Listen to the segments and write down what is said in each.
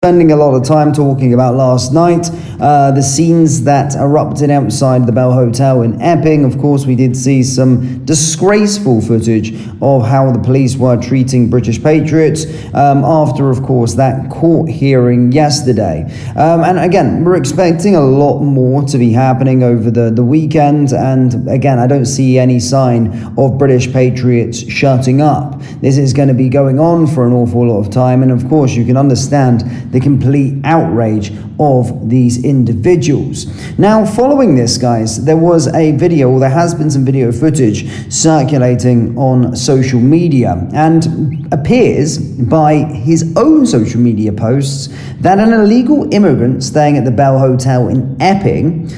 Spending a lot of time talking about last night, the scenes that erupted outside the Bell Hotel in Epping. Of course, we did see some disgraceful footage of how the police were treating British patriots after, of course, that court hearing yesterday. And again, we're expecting a lot more to be happening over the weekend. And again, I don't see any sign of British patriots shutting up. This is going to be going on for an awful lot of time. And of course, you can understand the complete outrage of these individuals. Now, following this, guys, there has been some video footage circulating on social media, and appears by his own social media posts that an illegal immigrant staying at the Bell Hotel in Epping,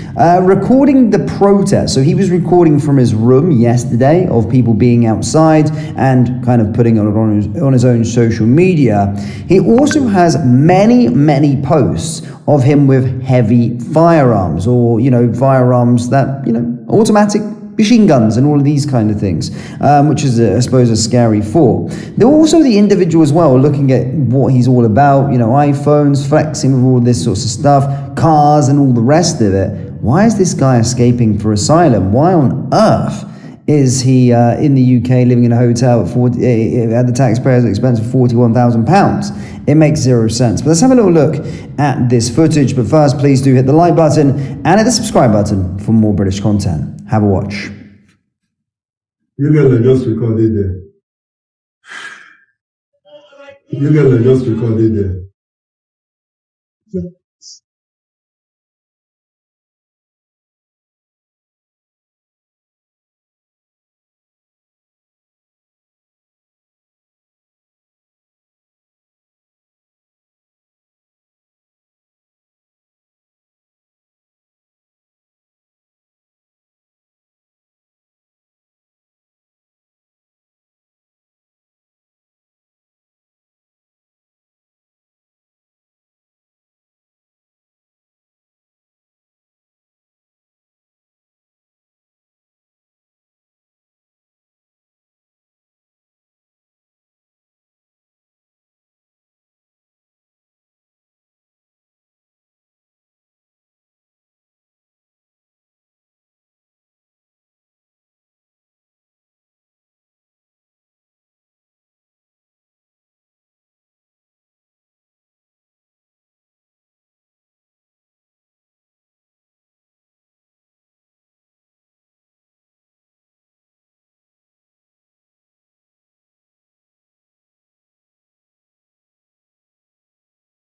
recording the protest. So he was recording from his room yesterday of people being outside and kind of putting it on his own social media. He also has many posts of him with heavy firearms, or firearms that automatic machine guns and all of these kind of things, which is I suppose a scary thought. There are also the individual as well looking at what he's all about, iPhones, flexing with all this sorts of stuff, cars and all the rest of it. Why is this guy escaping for asylum? Why on earth is he in the UK living in a hotel at the taxpayer's expense of £41,000? It makes zero sense. But let's have a little look at this footage. But first, please do hit the like button and hit the subscribe button for more British content. Have a watch. You guys are just recorded there. You guys are just recorded there.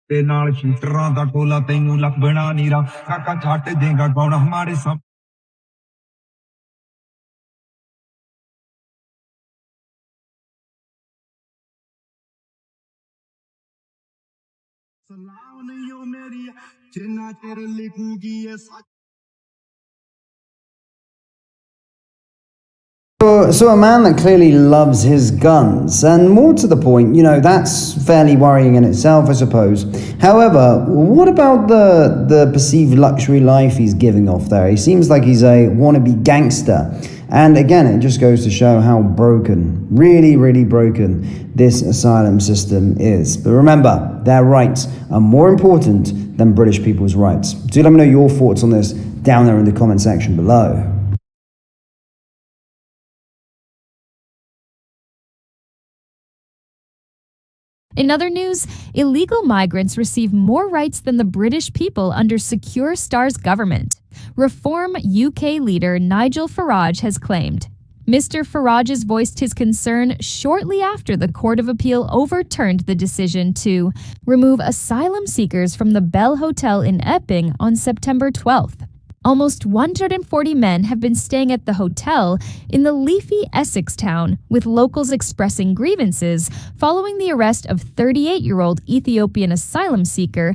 ਤੇ ਨਾਲ ਸ਼ੂਟਰਾਂ ਦਾ ਟੋਲਾ ਤੈਨੂੰ ਲੱਭਣਾ ਨੀਰਾ ਕਾਕਾ ਛੱਡ ਦੇਗਾ ਕੌਣ ਹਮਾਰੇ ਸਾਹਮਣੇ ਸਲਾਮ ਨਹੀਂ ਓ ਮੇਰੀ ਜਿੰਨਾ ਚਿਰ ਲਿਖੂਗੀ ਇਹ ਸੱਚ So a man that clearly loves his guns, and more to the point, that's fairly worrying in itself, I suppose. However, what about the perceived luxury life he's giving off there? He seems like he's a wannabe gangster. And again, it just goes to show how broken, really broken this asylum system is. But remember, their rights are more important than British people's rights. Do let me know your thoughts on this down there in the comment section below. In other news, illegal migrants receive more rights than the British people under Secure Star's government. Reform UK leader Nigel Farage has claimed. Mr. Farage has voiced his concern shortly after the Court of Appeal overturned the decision to remove asylum seekers from the Bell Hotel in Epping on September 12th. Almost 140 men have been staying at the hotel in the leafy Essex town, with locals expressing grievances following the arrest of 38-year-old Ethiopian asylum seeker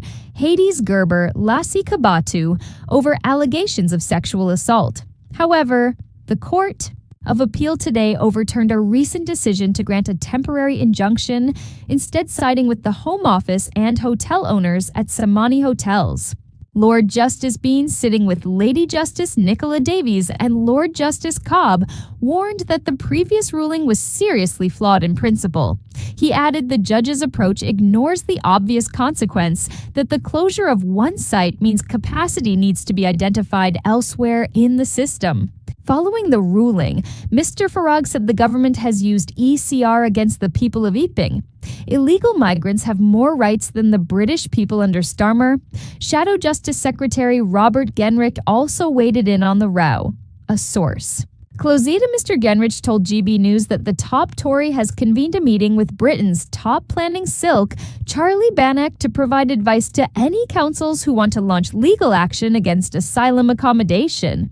Hades Gerber Lassi Kabatu over allegations of sexual assault. However, the Court of Appeal today overturned a recent decision to grant a temporary injunction, instead siding with the Home Office and hotel owners at Samani Hotels. Lord Justice Bean, sitting with Lady Justice Nicola Davies and Lord Justice Cobb, warned that the previous ruling was seriously flawed in principle. He added the judge's approach ignores the obvious consequence that the closure of one site means capacity needs to be identified elsewhere in the system. Following the ruling, Mr. Farag said the government has used ECR against the people of Epping. Illegal migrants have more rights than the British people under Starmer. Shadow Justice Secretary Robert Genrich also waded in on the row. A source. Closida Mr. Genrich told GB News that the top Tory has convened a meeting with Britain's top planning silk, Charlie Bannock, to provide advice to any councils who want to launch legal action against asylum accommodation.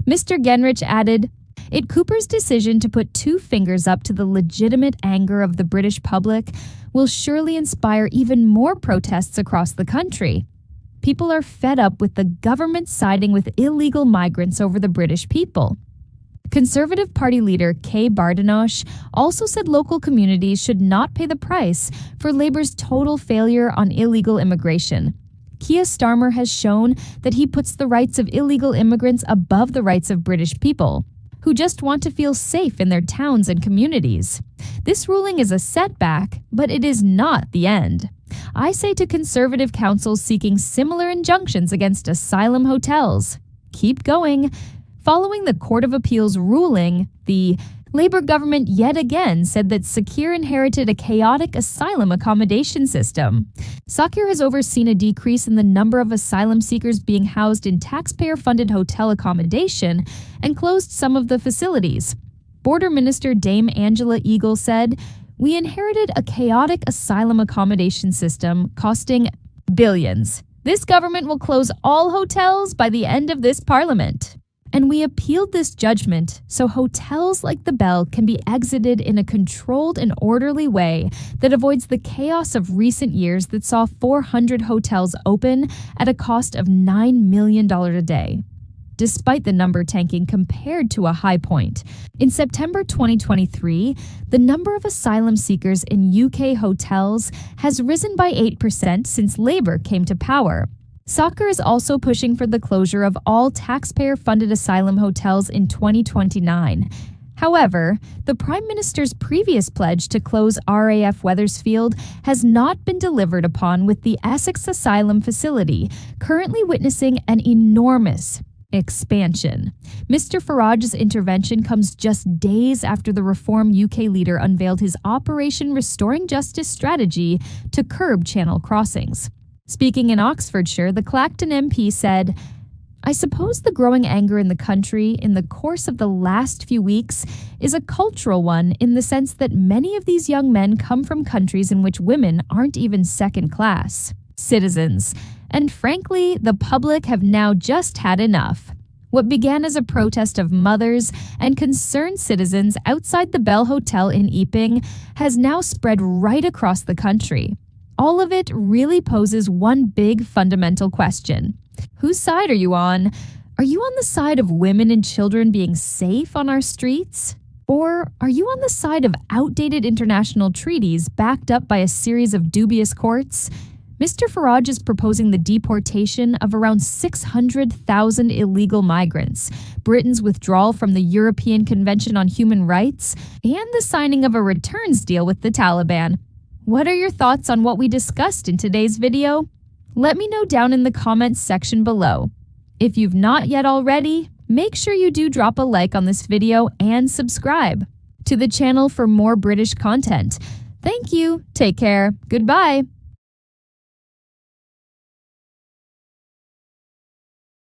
Mr. Genrich added, "It Cooper's decision to put two fingers up to the legitimate anger of the British public will surely inspire even more protests across the country. People are fed up with the government siding with illegal migrants over the British people." Conservative Party leader Kay Bardenosh also said local communities should not pay the price for Labour's total failure on illegal immigration. Keir Starmer has shown that he puts the rights of illegal immigrants above the rights of British people, who just want to feel safe in their towns and communities. This ruling is a setback, but it is not the end. I say to Conservative councils seeking similar injunctions against asylum hotels, keep going. Following the Court of Appeal's ruling, the Labour government yet again said that Sakir inherited a chaotic asylum accommodation system. Sakir has overseen a decrease in the number of asylum seekers being housed in taxpayer-funded hotel accommodation and closed some of the facilities. Border Minister Dame Angela Eagle said, "We inherited a chaotic asylum accommodation system costing billions. This government will close all hotels by the end of this parliament. And we appealed this judgment so hotels like the Bell can be exited in a controlled and orderly way that avoids the chaos of recent years that saw 400 hotels open at a cost of $9 million a day, despite the number tanking compared to a high point. In September 2023, the number of asylum seekers in UK hotels has risen by 8% since Labour came to power. Sakir is also pushing for the closure of all taxpayer-funded asylum hotels in 2029. However, the Prime Minister's previous pledge to close RAF Wethersfield has not been delivered upon, with the Essex Asylum Facility currently witnessing an enormous expansion. Mr. Farage's intervention comes just days after the Reform UK leader unveiled his Operation Restoring Justice strategy to curb channel crossings. Speaking in Oxfordshire, the Clacton MP said, "I suppose the growing anger in the country in the course of the last few weeks is a cultural one, in the sense that many of these young men come from countries in which women aren't even second-class citizens, and frankly, the public have now just had enough." What began as a protest of mothers and concerned citizens outside the Bell Hotel in Epping has now spread right across the country. All of it really poses one big fundamental question. Whose side are you on? Are you on the side of women and children being safe on our streets? Or are you on the side of outdated international treaties backed up by a series of dubious courts? Mr. Farage is proposing the deportation of around 600,000 illegal migrants, Britain's withdrawal from the European Convention on Human Rights, and the signing of a returns deal with the Taliban. What are your thoughts on what we discussed in today's video? Let me know down in the comments section below. If you've not yet already, make sure you do drop a like on this video and subscribe to the channel for more British content. Thank you, take care, goodbye.